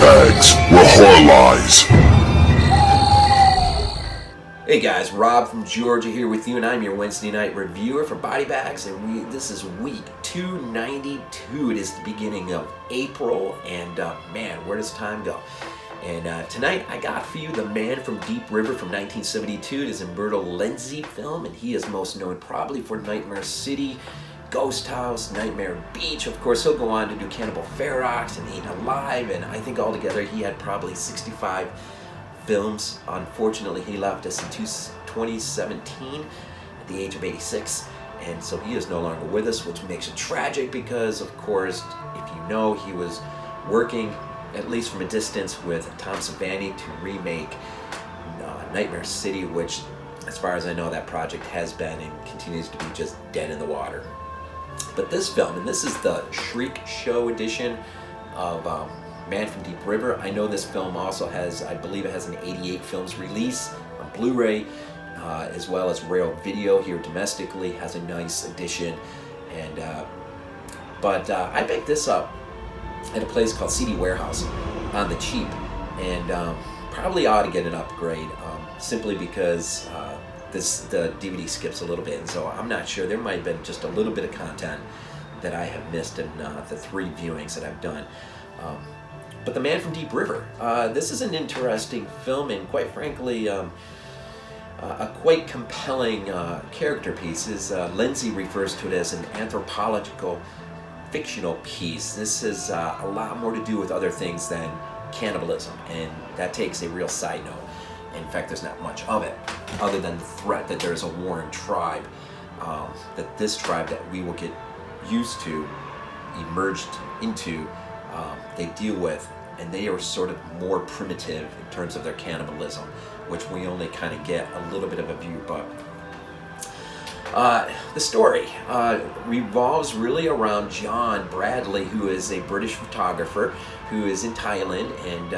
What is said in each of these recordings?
BodyBags, where horror lies. Hey guys, Rob from Georgia here with you, and I'm your Wednesday night reviewer for BodyBags, and this is week 292. It is the beginning of April, and man, where does time go? And tonight I got for you The Man from Deep River from 1972. It is Umberto Lenzi film, and he is most known probably for Nightmare City, Ghost House, Nightmare Beach. Of course, he'll go on to do Cannibal Ferox and Eaten Alive, and I think altogether he had probably 65 films. Unfortunately, he left us in 2017 at the age of 86, and so he is no longer with us, which makes it tragic because, of course, if you know, he was working, at least from a distance, with Tom Savini to remake Nightmare City, which, as far as I know, that project has been and continues to be just dead in the water. But this film, and this is the Shriek Show edition of Man from Deep River. I know this film also has, I believe it has an 88 films release on Blu-ray, as well as RaroVideo here domestically has a nice edition. And but I picked this up at a place called CD Warehouse on the cheap, and probably ought to get an upgrade simply because the DVD skips a little bit, and so I'm not sure. There might have been just a little bit of content that I have missed in the 3 viewings that I've done. But The Man from Deep River, this is an interesting film, and quite frankly, a quite compelling character piece. Lenzi refers to it as an anthropological fictional piece. This has a lot more to do with other things than cannibalism, and that takes a real side note. In fact, there's not much of it, other than the threat that there's a warring tribe, that this tribe that we will get used to, emerged into, they deal with, and they are sort of more primitive in terms of their cannibalism, which we only kind of get a little bit of a view. But the story revolves really around John Bradley, who is a British photographer who is in Thailand, and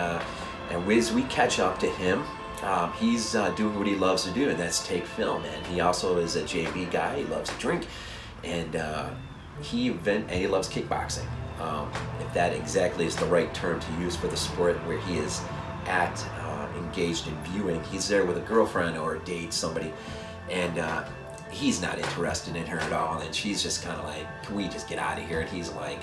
as we catch up to him, he's doing what he loves to do, and that's take film. And he also is a JV guy. He loves to drink, and he loves kickboxing. If that exactly is the right term to use for the sport where he is engaged in viewing. He's there with a girlfriend or dates somebody, and he's not interested in her at all, and she's just kind of like, can we just get out of here? And he's like,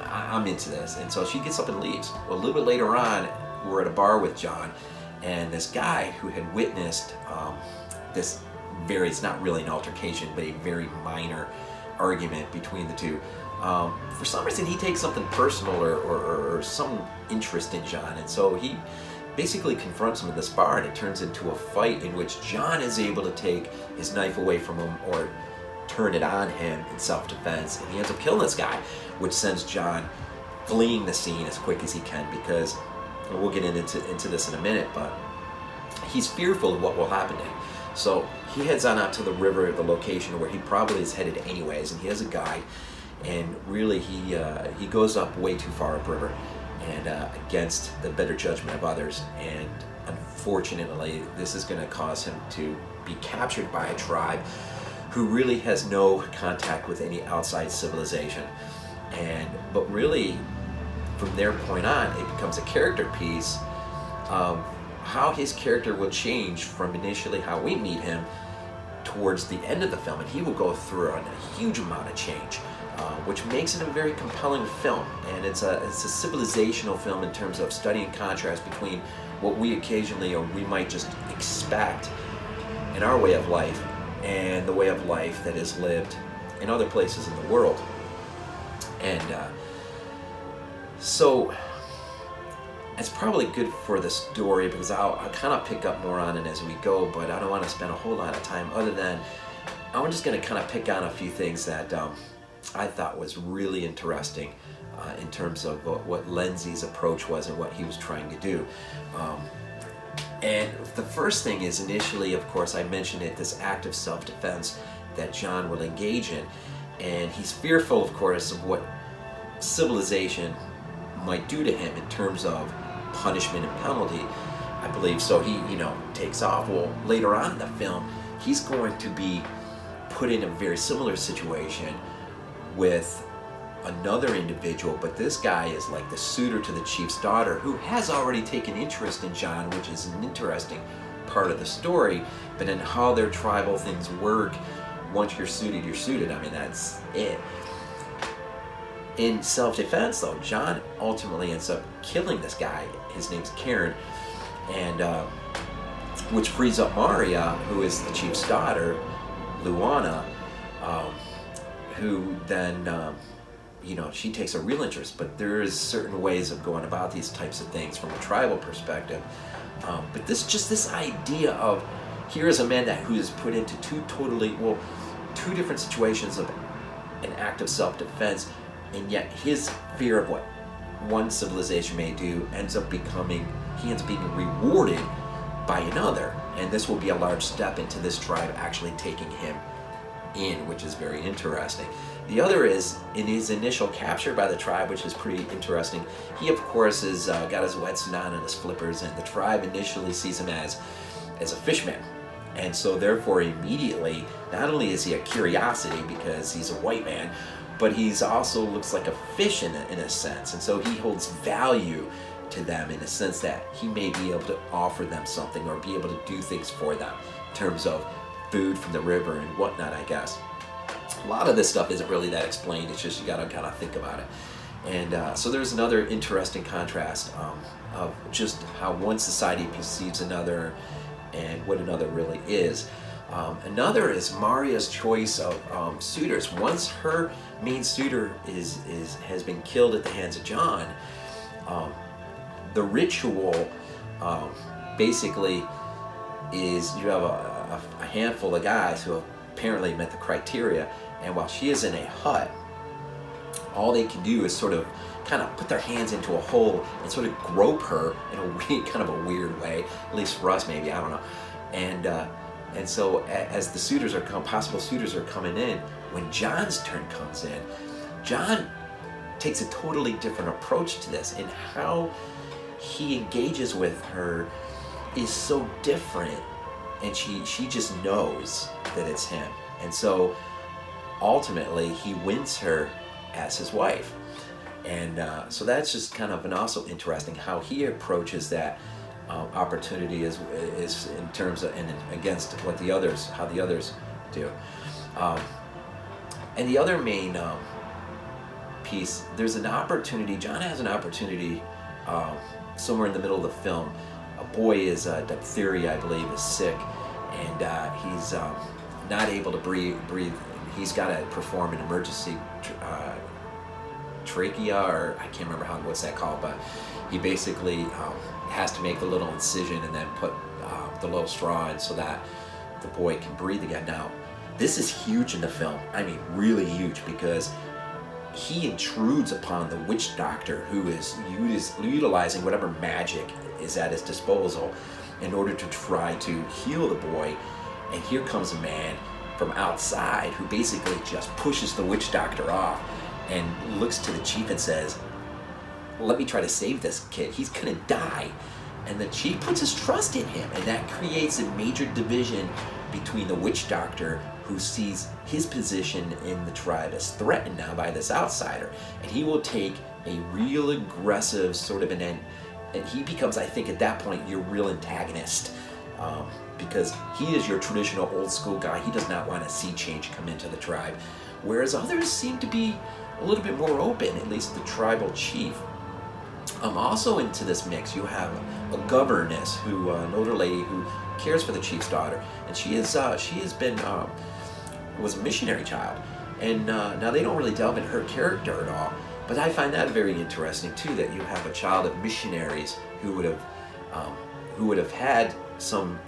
I'm into this. And so she gets up and leaves. Well, a little bit later on, we're at a bar with John, and this guy who had witnessed it's not really an altercation, but a very minor argument between the two. For some reason, he takes something personal or some interest in John, and so he basically confronts him in this bar, and it turns into a fight in which John is able to take his knife away from him or turn it on him in self-defense, and he ends up killing this guy, which sends John fleeing the scene as quick as he can, because, and we'll get into this in a minute, but he's fearful of what will happen to him. So he heads on out to the river, the location where he probably is headed anyways, and he has a guide, and really he goes up way too far upriver, and against the better judgment of others, and unfortunately this is going to cause him to be captured by a tribe who really has no contact with any outside civilization. But really, from their point on, it becomes a character piece of how his character will change from initially how we meet him towards the end of the film, and he will go through a huge amount of change, which makes it a very compelling film. And it's a civilizational film in terms of studying contrast between what we occasionally, or we might just expect in our way of life, and the way of life that is lived in other places in the world. And so it's probably good for the story, because I'll kind of pick up more on it as we go, but I don't want to spend a whole lot of time other than I'm just going to kind of pick on a few things that I thought was really interesting in terms of what Lenzi's approach was and what he was trying to do. And the first thing is, initially, of course, I mentioned it, this act of self-defense that John will engage in, and he's fearful, of course, of what civilization might do to him in terms of punishment and penalty, I believe. So he, takes off. Well, later on in the film, he's going to be put in a very similar situation with another individual, but this guy is like the suitor to the chief's daughter, who has already taken interest in John, which is an interesting part of the story. But in how their tribal things work, once you're suited, you're suited. I mean, that's it. In self-defense, though, John ultimately ends up killing this guy. His name's Karen, and which frees up Maria, who is the chief's daughter, Luana, who then, she takes a real interest. But there is certain ways of going about these types of things from a tribal perspective. But this idea of here is a man who is put into two different situations of an act of self-defense, and yet his fear of what one civilization may do ends up being rewarded by another. And this will be a large step into this tribe actually taking him in, which is very interesting. The other is, in his initial capture by the tribe, which is pretty interesting, he of course has got his wetsuit on and his flippers, and the tribe initially sees him as a fishman. And so therefore immediately, not only is he a curiosity because he's a white man, but he's also looks like a fish in a sense. And so he holds value to them in a sense that he may be able to offer them something or be able to do things for them in terms of food from the river and whatnot, I guess. A lot of this stuff isn't really that explained. It's just you gotta kind of think about it. And so there's another interesting contrast of just how one society perceives another and what another really is. Another is Maria's choice of suitors. Once her main suitor has been killed at the hands of John, the ritual basically is you have a handful of guys who have apparently met the criteria, and while she is in a hut, all they can do is sort of kind of put their hands into a hole and sort of grope her in a kind of a weird way, at least for us maybe, I don't know. And so as the possible suitors are coming in, when John's turn comes in, John takes a totally different approach to this, and how he engages with her is so different, and she just knows that it's him. And so ultimately he wins her as his wife. And so that's just kind of also interesting how he approaches that opportunity is in terms of and against how the others do. And the other main piece, there's an opportunity. John has an opportunity somewhere in the middle of the film. A boy is diphtheria, I believe, is sick, and he's not able to breathe. He's got to perform an emergency trachea, or I can't remember what's that called, but he basically has to make the little incision and then put the little straw in so that the boy can breathe again. Now, this is huge in the film. I mean, really huge, because he intrudes upon the witch doctor who is utilizing whatever magic is at his disposal in order to try to heal the boy. And here comes a man from outside who basically just pushes the witch doctor off and looks to the chief and says, "Let me try to save this kid. He's gonna die." And the chief puts his trust in him, and that creates a major division between the witch doctor, who sees his position in the tribe as threatened now by this outsider, and he will take a real aggressive sort of and he becomes, I think at that point, your real antagonist, because he is your traditional old school guy. He does not want to see change come into the tribe, whereas others seem to be a little bit more open, at least the tribal chief. Also into this mix, you have a governess who, an older lady who cares for the chief's daughter, and she has been was a missionary child, and now they don't really delve into her character at all, but I find that very interesting too, that you have a child of missionaries who would have had some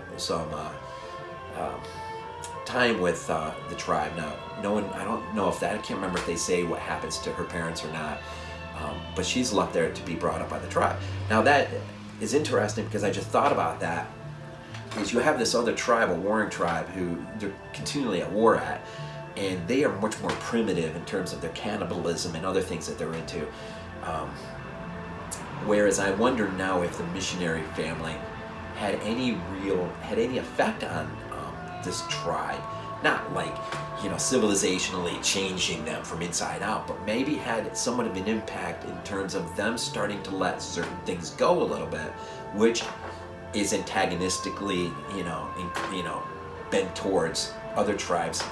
time with the tribe. Now, I don't know if that, I can't remember if they say what happens to her parents or not, but she's left there to be brought up by the tribe. Now that is interesting, because I just thought about that, is you have this other tribe, a warring tribe, who they're continually at war at, and they are much more primitive in terms of their cannibalism and other things that they're into. Whereas I wonder now if the missionary family had any effect on this tribe. not like, civilizationally changing them from inside out, but maybe had somewhat of an impact in terms of them starting to let certain things go a little bit, which is antagonistically, bent towards other tribes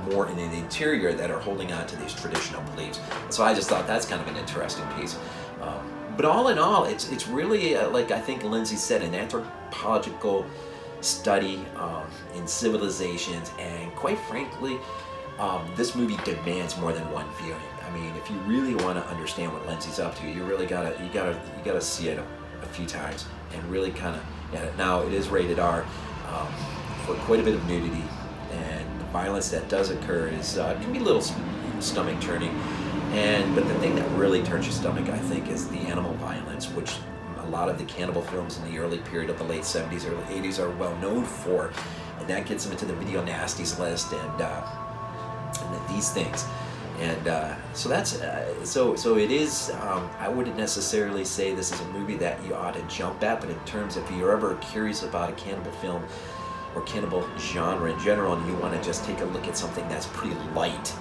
more in the interior that are holding on to these traditional beliefs. So I just thought that's kind of an interesting piece. But all in all, it's really, like I think Lenzi said, an anthropological study in civilizations, and quite frankly, this movie demands more than one viewing. I mean, if you really want to understand what Lenzi's up to, you really gotta see it a few times and really kind of get it. Now, it is rated R for quite a bit of nudity, and the violence that does occur is can be a little stomach turning. But the thing that really turns your stomach, I think, is the animal violence, which a lot of the cannibal films in the early period of the late 70s, early 80s are well known for, and that gets them into the video nasties list and these things. And so that's so it is. I wouldn't necessarily say this is a movie that you ought to jump at, but in terms of if you're ever curious about a cannibal film or cannibal genre in general, and you want to just take a look at something that's pretty light,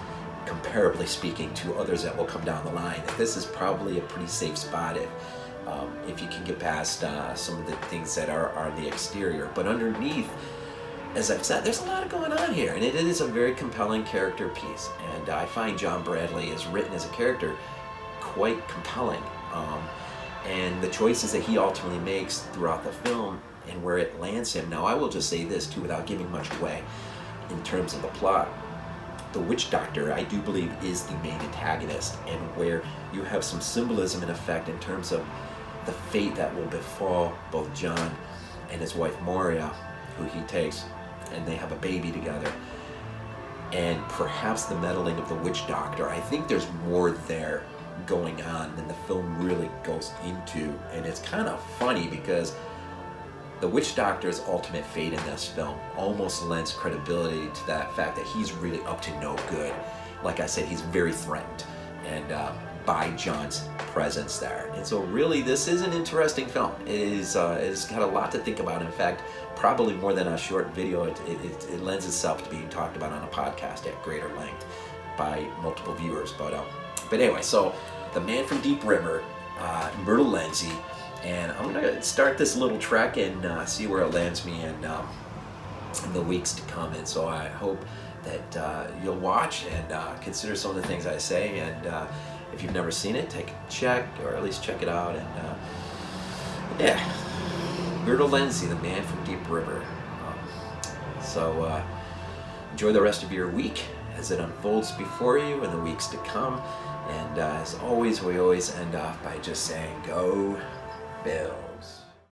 comparably speaking, to others that will come down the line, this is probably a pretty safe spot if you can get past some of the things that are on the exterior. But underneath, as I've said, there's a lot going on here, and it is a very compelling character piece. And I find John Bradley is written as a character quite compelling, and the choices that he ultimately makes throughout the film and where it lands him. Now, I will just say this too, without giving much away, in terms of the plot. The witch doctor, I do believe, is the main antagonist, and where you have some symbolism in effect in terms of the fate that will befall both John and his wife Moria, who he takes, and they have a baby together. And perhaps the meddling of the witch doctor, I think there's more there going on than the film really goes into. And it's kind of funny because the witch doctor's ultimate fate in this film almost lends credibility to that fact that he's really up to no good. Like I said, he's very threatened and by John's presence there. And so really, this is an interesting film. It's got a lot to think about. In fact, probably more than a short video, it lends itself to being talked about on a podcast at greater length by multiple viewers. But anyway, so The Man from Deep River, Umberto Lenzi. And I'm going to start this little trek and see where it lands me in the weeks to come. And so I hope that you'll watch and consider some of the things I say. And if you've never seen it, take a check, or at least check it out. And yeah, Umberto Lenzi, The Man from Deep River. So enjoy the rest of your week as it unfolds before you in the weeks to come. And as always, we always end off by just saying, go Bills.